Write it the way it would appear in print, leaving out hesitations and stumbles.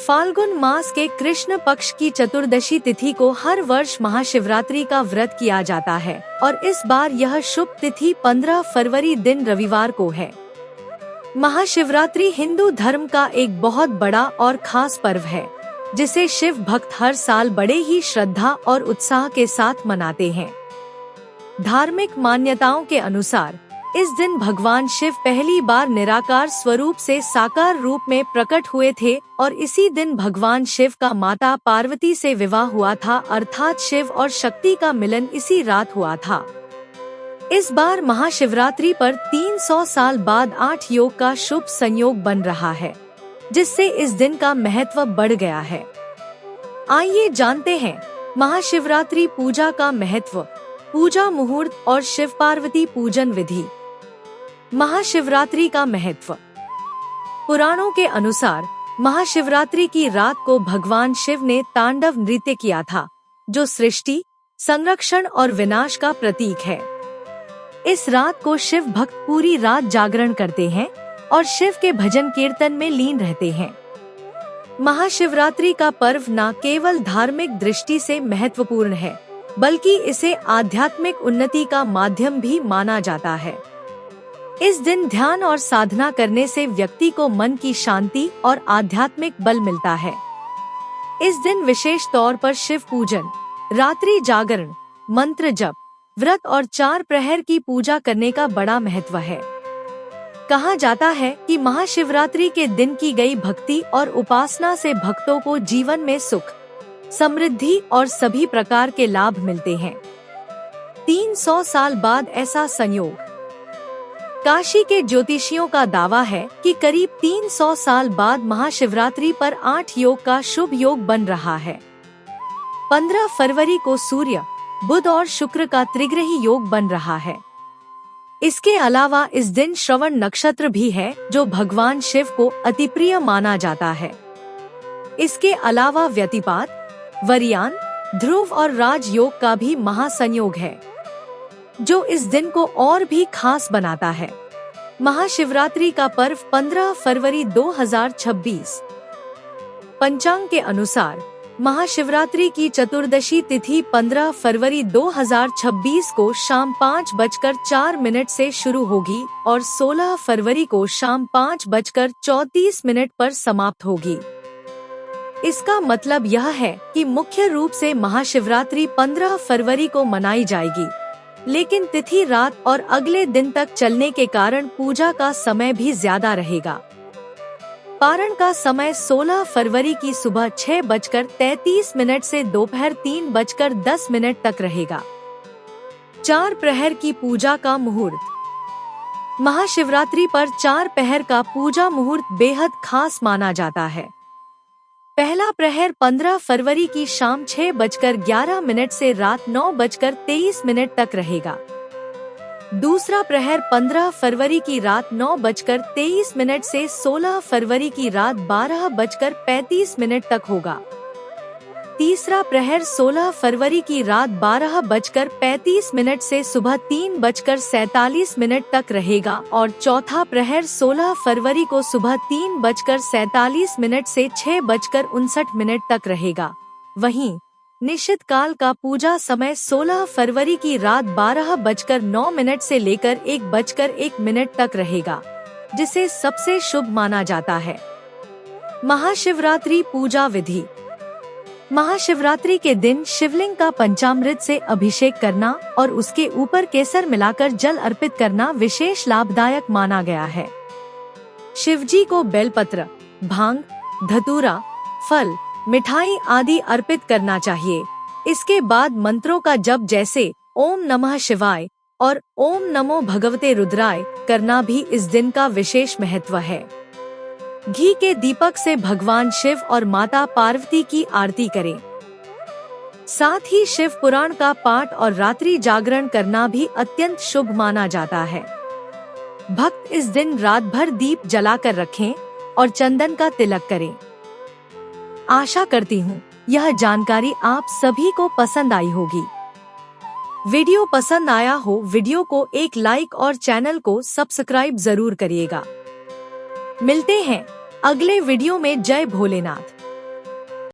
फाल्गुन मास के कृष्ण पक्ष की चतुर्दशी तिथि को हर वर्ष महाशिवरात्रि का व्रत किया जाता है और इस बार यह शुभ तिथि 15 फरवरी दिन रविवार को है। महाशिवरात्रि हिंदू धर्म का एक बहुत बड़ा और खास पर्व है, जिसे शिव भक्त हर साल बड़े ही श्रद्धा और उत्साह के साथ मनाते हैं। धार्मिक मान्यताओं के अनुसार इस दिन भगवान शिव पहली बार निराकार स्वरूप से साकार रूप में प्रकट हुए थे और इसी दिन भगवान शिव का माता पार्वती से विवाह हुआ था, अर्थात शिव और शक्ति का मिलन इसी रात हुआ था। इस बार महाशिवरात्रि पर 300 साल बाद 8 योग का शुभ संयोग बन रहा है, जिससे इस दिन का महत्व बढ़ गया है। आइए जानते हैं महाशिवरात्रि पूजा का महत्व, पूजा मुहूर्त और शिव पार्वती पूजन विधि। महाशिवरात्रि का महत्व। पुराणों के अनुसार महाशिवरात्रि की रात को भगवान शिव ने तांडव नृत्य किया था, जो सृष्टि, संरक्षण और विनाश का प्रतीक है। इस रात को शिव भक्त पूरी रात जागरण करते हैं और शिव के भजन कीर्तन में लीन रहते हैं। महाशिवरात्रि का पर्व न केवल धार्मिक दृष्टि से महत्वपूर्ण है, बल्कि इसे आध्यात्मिक उन्नति का माध्यम भी माना जाता है। इस दिन ध्यान और साधना करने से व्यक्ति को मन की शांति और आध्यात्मिक बल मिलता है। इस दिन विशेष तौर पर शिव पूजन, रात्रि जागरण, मंत्र जप, व्रत और 4 प्रहर की पूजा करने का बड़ा महत्व है। कहा जाता है कि महाशिवरात्रि के दिन की गई भक्ति और उपासना से भक्तों को जीवन में सुख, समृद्धि और सभी प्रकार के लाभ मिलते हैं। 300 साल बाद ऐसा संयोग। काशी के ज्योतिषियों का दावा है कि करीब 300 साल बाद महाशिवरात्रि पर 8 योग का शुभ योग बन रहा है। 15 फरवरी को सूर्य, बुध और शुक्र का त्रिग्रही योग बन रहा है। इसके अलावा इस दिन श्रवण नक्षत्र भी है, जो भगवान शिव को अति प्रिय माना जाता है। इसके अलावा व्यतिपात, वरियान, ध्रुव और राज योग का भी महासंयोग है, जो इस दिन को और भी खास बनाता है। महाशिवरात्रि का पर्व 15 फरवरी 2026। पंचांग के अनुसार महाशिवरात्रि की चतुर्दशी तिथि 15 फरवरी 2026 को शाम 5:04 से शुरू होगी और 16 फरवरी को शाम 5:34 पर समाप्त होगी। इसका मतलब यह है कि मुख्य रूप से महाशिवरात्रि 15 फरवरी को मनाई जाएगी, लेकिन तिथि रात और अगले दिन तक चलने के कारण पूजा का समय भी ज्यादा रहेगा। पारण का समय 16 फरवरी की सुबह 6:33 से दोपहर 3:10 तक रहेगा। 4 प्रहर की पूजा का मुहूर्त। महाशिवरात्रि पर 4 प्रहर का पूजा मुहूर्त बेहद खास माना जाता है। पहला प्रहर 15 फरवरी की शाम 6:11 से रात 9:23 तक रहेगा। दूसरा प्रहर 15 फरवरी की रात 9:23 से 16 फरवरी की रात 12:35 तक होगा। तीसरा प्रहर 16 फरवरी की रात 12:35 से सुबह 3:47 तक रहेगा और चौथा प्रहर 16 फरवरी को सुबह 3:47 से 6:59 तक रहेगा। वहीं निश्चित काल का पूजा समय 16 फरवरी की रात 12:09 से लेकर 1:01 तक रहेगा, जिसे सबसे शुभ माना जाता है। महाशिवरात्रि पूजा विधि। महाशिवरात्रि के दिन शिवलिंग का पंचामृत से अभिषेक करना और उसके ऊपर केसर मिलाकर जल अर्पित करना विशेष लाभदायक माना गया है। शिवजी को बेलपत्र, भांग, धतूरा, फल, मिठाई आदि अर्पित करना चाहिए। इसके बाद मंत्रों का जप जैसे ओम नमः शिवाय और ओम नमो भगवते रुद्राय करना भी इस दिन का विशेष महत्व है। घी के दीपक से भगवान शिव और माता पार्वती की आरती करें। साथ ही शिव पुराण का पाठ और रात्रि जागरण करना भी अत्यंत शुभ माना जाता है। भक्त इस दिन रात भर दीप जलाकर रखें और चंदन का तिलक करें। आशा करती हूँ यह जानकारी आप सभी को पसंद आई होगी। वीडियो पसंद आया हो वीडियो को एक लाइक और चैनल को सब्सक्राइब जरूर करिएगा। मिलते हैं अगले वीडियो में। जय भोलेनाथ।